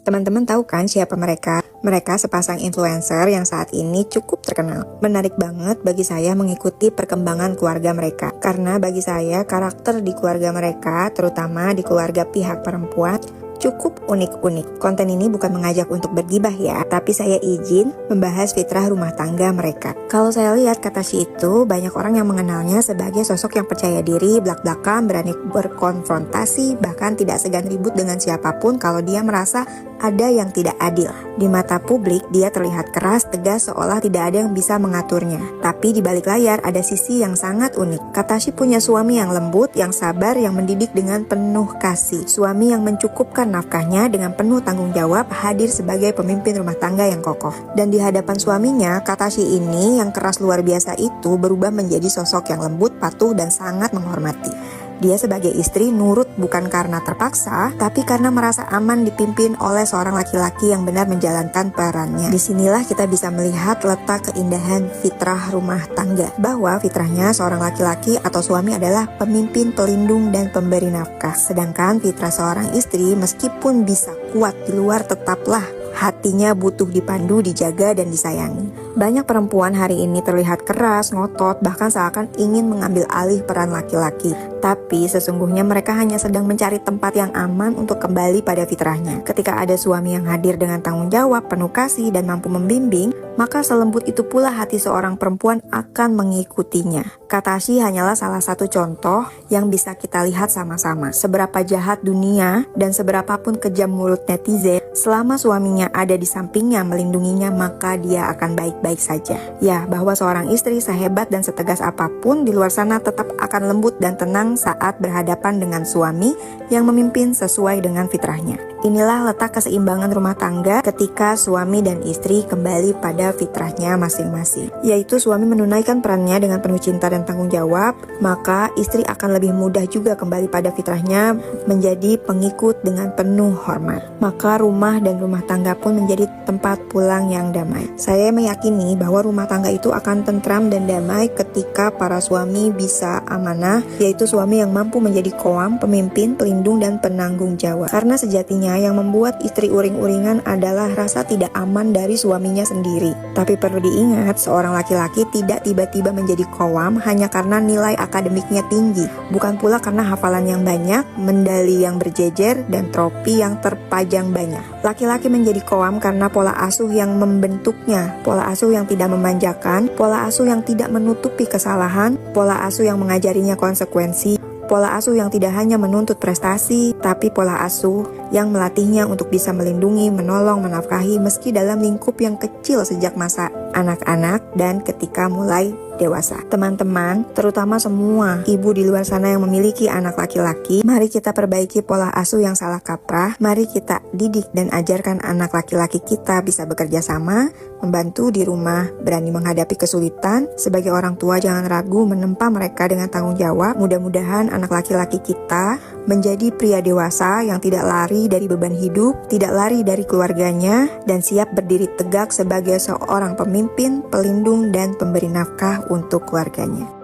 Teman-teman tahu kan siapa mereka? Mereka sepasang influencer yang saat ini cukup terkenal. Menarik banget bagi saya mengikuti perkembangan keluarga mereka. Karena bagi saya karakter di keluarga mereka, terutama di keluarga pihak perempuan, cukup unik-unik. Konten ini bukan mengajak untuk bergibah ya, tapi saya izin membahas fitrah rumah tangga mereka. Kalau saya lihat Katashi itu, banyak orang yang mengenalnya sebagai sosok yang percaya diri, blak-blakan, berani berkonfrontasi, bahkan tidak segan ribut dengan siapapun kalau dia merasa ada yang tidak adil. Di mata publik, dia terlihat keras, tegas, seolah tidak ada yang bisa mengaturnya. Tapi di balik layar ada sisi yang sangat unik. Katashi punya suami yang lembut, yang sabar, yang mendidik dengan penuh kasih. Suami yang mencukupkan nafkahnya dengan penuh tanggung jawab, hadir sebagai pemimpin rumah tangga yang kokoh. Dan di hadapan suaminya, Katashi ini yang keras luar biasa itu berubah menjadi sosok yang lembut, patuh, dan sangat menghormati. Dia sebagai istri nurut bukan karena terpaksa, tapi karena merasa aman dipimpin oleh seorang laki-laki yang benar menjalankan perannya. Disinilah kita bisa melihat letak keindahan fitrah rumah tangga, bahwa fitrahnya seorang laki-laki atau suami adalah pemimpin, pelindung, dan pemberi nafkah. Sedangkan fitrah seorang istri meskipun bisa kuat di luar, tetaplah hatinya butuh dipandu, dijaga, dan disayangi. Banyak perempuan hari ini terlihat keras, ngotot, bahkan seakan ingin mengambil alih peran laki-laki. Tapi sesungguhnya mereka hanya sedang mencari tempat yang aman untuk kembali pada fitrahnya. Ketika ada suami yang hadir dengan tanggung jawab, penuh kasih, dan mampu membimbing, maka selembut itu pula hati seorang perempuan akan mengikutinya. Katashi hanyalah salah satu contoh yang bisa kita lihat sama-sama. Seberapa jahat dunia dan seberapapun kejam mulut netizen, selama suaminya ada di sampingnya melindunginya, maka dia akan baik-baik saja. Ya, bahwa seorang istri sehebat dan setegas apapun di luar sana tetap akan lembut dan tenang saat berhadapan dengan suami yang memimpin sesuai dengan fitrahnya. Inilah letak keseimbangan rumah tangga ketika suami dan istri kembali pada fitrahnya masing-masing, yaitu suami menunaikan perannya dengan penuh cinta dan tanggung jawab, maka istri akan lebih mudah juga kembali pada fitrahnya menjadi pengikut dengan penuh hormat. Maka rumah dan rumah tangga pun menjadi tempat pulang yang damai. Saya meyakini bahwa rumah tangga itu akan tentram dan damai ketika para suami bisa amanah, yaitu suami yang mampu menjadi qawwam, pemimpin, pelindung, dan penanggung jawab. Karena sejatinya yang membuat istri uring-uringan adalah rasa tidak aman dari suaminya sendiri. Tapi perlu diingat, seorang laki-laki tidak tiba-tiba menjadi qawwam hanya karena nilai akademiknya tinggi, bukan pula karena hafalan yang banyak, medali yang berjejer, dan trofi yang terpajang banyak. Laki-laki menjadi qawwam karena pola asuh yang membentuknya, pola asuh yang tidak memanjakan, pola asuh yang tidak menutupi kesalahan, pola asuh yang mengajarinya konsekuensi, pola asuh yang tidak hanya menuntut prestasi, tapi pola asuh yang melatihnya untuk bisa melindungi, menolong, menafkahi meski dalam lingkup yang kecil sejak masa anak-anak dan ketika mulai dewasa. Teman-teman, terutama semua ibu di luar sana yang memiliki anak laki-laki, mari kita perbaiki pola asuh yang salah kaprah. Mari kita didik dan ajarkan anak laki-laki kita bisa bekerja sama, membantu di rumah, berani menghadapi kesulitan. Sebagai orang tua jangan ragu menempa mereka dengan tanggung jawab. Mudah-mudahan anak laki-laki kita menjadi pria dewasa yang tidak lari dari beban hidup, tidak lari dari keluarganya, dan siap berdiri tegak sebagai seorang pemimpin, pelindung, dan pemberi nafkah untuk keluarganya.